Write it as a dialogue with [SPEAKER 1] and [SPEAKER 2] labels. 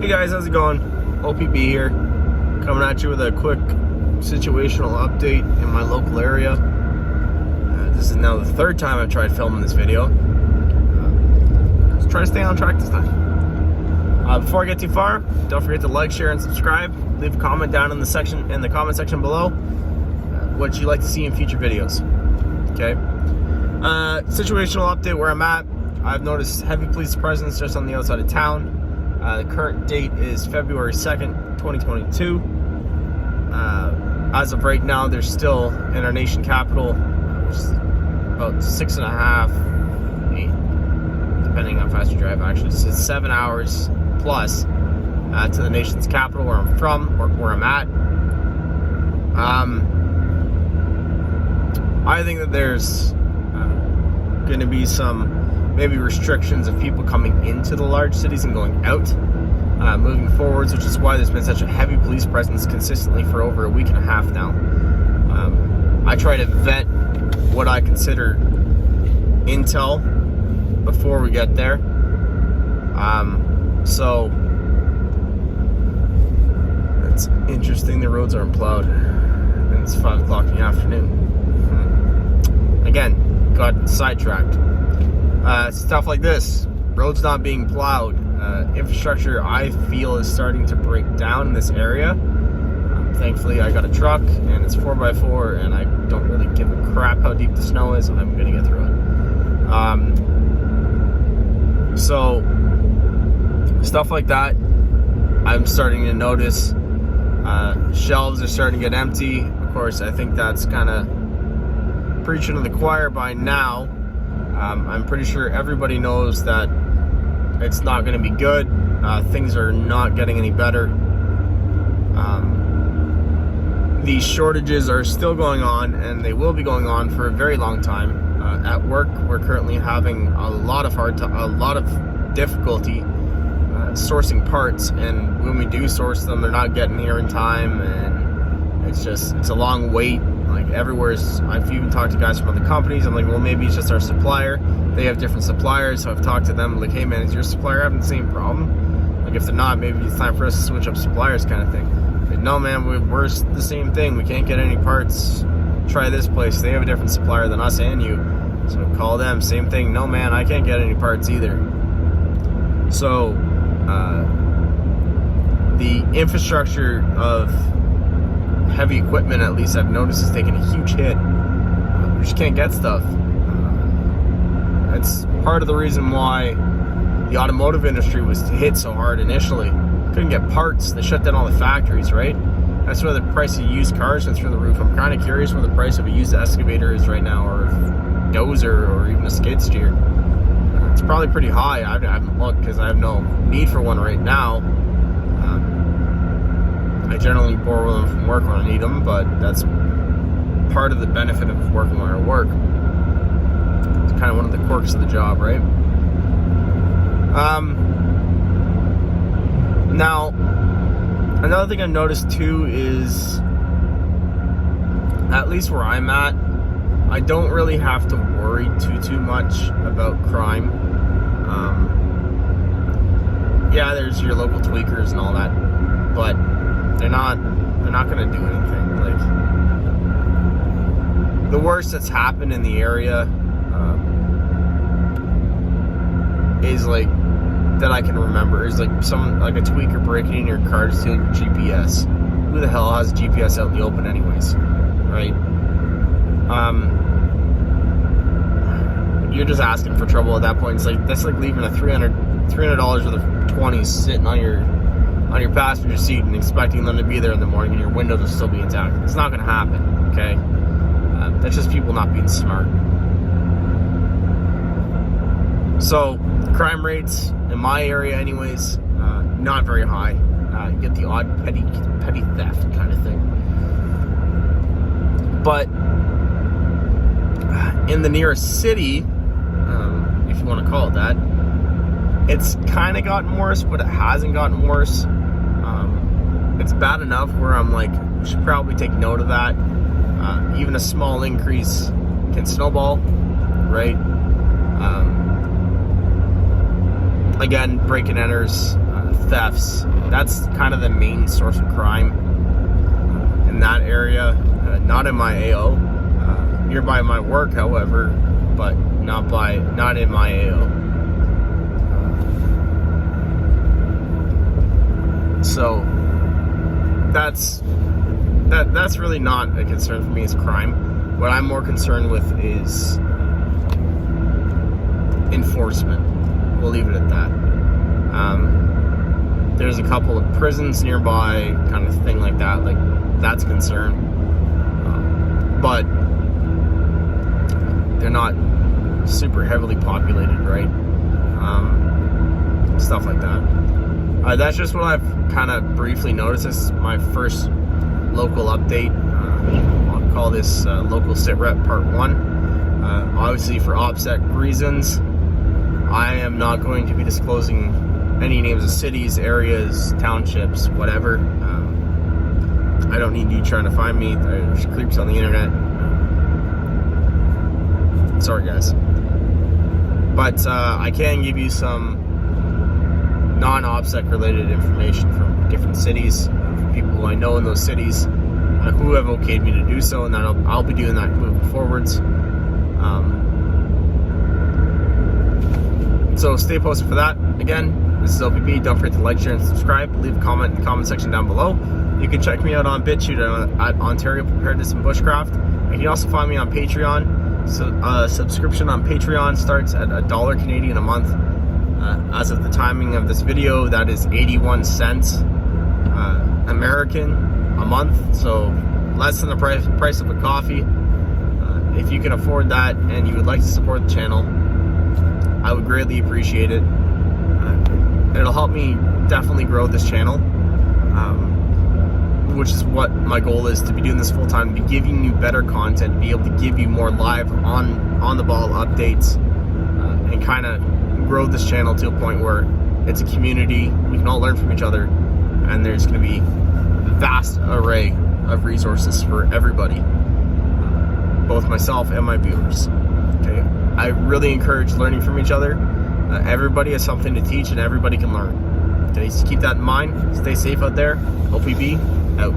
[SPEAKER 1] Hey guys, how's it going? OPB here, coming at you with a quick situational update in my local area. This is now the third time I've tried filming this video. Let's try to stay on track this time. Before I get too far, don't forget to like, share, and subscribe. Leave a comment down in the comment section below what you'd like to see in future videos. Okay. Situational update where I'm at. I've noticed heavy police presence just on the outside of town. The current date is February 2nd, 2022. As of right now, there's still in our nation capital, which is about 6.5, 8, depending on how fast you drive actually. So it's 7 hours plus to the nation's capital where I'm from, or where I'm at. I think that there's going to be some maybe restrictions of people coming into the large cities and going out moving forwards, which is why there's been such a heavy police presence consistently for over a week and a half now. I try to vet what I consider intel before we get there. So it's interesting the roads aren't plowed and it's 5 o'clock in the afternoon. Again, got sidetracked. Stuff like this, roads not being plowed, infrastructure I feel is starting to break down in this area. Thankfully I got a truck and it's 4x4 and I don't really give a crap how deep the snow is. I'm gonna get through it. So stuff like that I'm starting to notice. Shelves are starting to get empty. Of course, I think that's kind of preaching to the choir by now. I'm pretty sure everybody knows that it's not going to be good. Things are not getting any better. These shortages are still going on, and they will be going on for a very long time. At work, we're currently having a lot of difficulty sourcing parts, and when we do source them, they're not getting here in time, and it's a long wait. Like everywhere's, I've even talked to guys from other companies. I'm like, well, maybe it's just our supplier. They have different suppliers, so I've talked to them. Like, hey man, is your supplier having the same problem? Like, if they're not, maybe it's time for us to switch up suppliers, kind of thing. Like, no man, we're the same thing. We can't get any parts. Try this place. They have a different supplier than us and you. So call them. Same thing. No man, I can't get any parts either. So the infrastructure of heavy equipment, at least I've noticed, is taking a huge hit. We just can't get stuff. That's part of the reason why the automotive industry was hit so hard initially. Couldn't get parts. They shut down all the factories, right? That's why the price of used cars went through the roof. I'm kind of curious what the price of a used excavator is right now, or a dozer, or even a skid steer. It's probably pretty high. I haven't looked because I have no need for one right now. I generally borrow them from work when I need them, but that's part of the benefit of working where I work. It's kind of one of the quirks of the job, right? Now, another thing I've noticed too is, at least where I'm at, I don't really have to worry too much about crime. Yeah, there's your local tweakers and all that, but they're not gonna do anything. Like, the worst that's happened in the area is, like, that I can remember, is like someone, like a tweaker breaking in your car to steal your GPS. Who the hell has GPS out in the open anyways, right? You're just asking for trouble at that point. It's like, that's like leaving a $300 worth of 20s sitting on your passenger seat and expecting them to be there in the morning and your windows will still be intact. It's not going to happen, okay? That's just people not being smart. So, crime rates in my area anyways, not very high. You get the odd petty theft kind of thing. But in the nearest city, if you want to call it that, it's kind of gotten worse, but it hasn't gotten worse. It's bad enough where I'm like, we should probably take note of that. Even a small increase can snowball, right? Again, break and enters, thefts. That's kind of the main source of crime in that area. Not in my AO, nearby my work, however, but not in my AO. So that's really not a concern for me as crime. What I'm more concerned with is enforcement. We'll leave it at that. There's a couple of prisons nearby, kind of thing like that. Like, that's a concern. But they're not super heavily populated, right? Stuff like that. That's just what I've kind of briefly noticed. This is my first local update. I'll call this local sit rep part 1. Obviously, for OPSEC reasons, I am not going to be disclosing any names of cities, areas, townships, whatever. I don't need you trying to find me. There's creeps on the internet. Sorry, guys. But I can give you some non-OPSEC related information from different cities, from people who I know in those cities, who have okayed me to do so, and then I'll be doing that moving forwards. So stay posted for that. Again, this is LPP. Don't forget to like, share, and subscribe. Leave a comment in the comment section down below. You can check me out on BitChute at Ontario Preparedness and Bushcraft. And you can also find me on Patreon. So subscription on Patreon starts at $1 Canadian a month. As of the timing of this video, that is 81 cents American a month. So less than the price of a coffee. If you can afford that and you would like to support the channel, I would greatly appreciate it. It'll help me definitely grow this channel, which is what my goal is, to be doing this full time, to be giving you better content, be able to give you more live on the ball updates, and kind of grow this channel to a point where it's a community. We can all learn from each other, and there's going to be a vast array of resources for everybody, both myself and my viewers. Okay, I really encourage learning from each other. Everybody has something to teach, and everybody can learn. Okay, so keep that in mind. Stay safe out there. OPB out.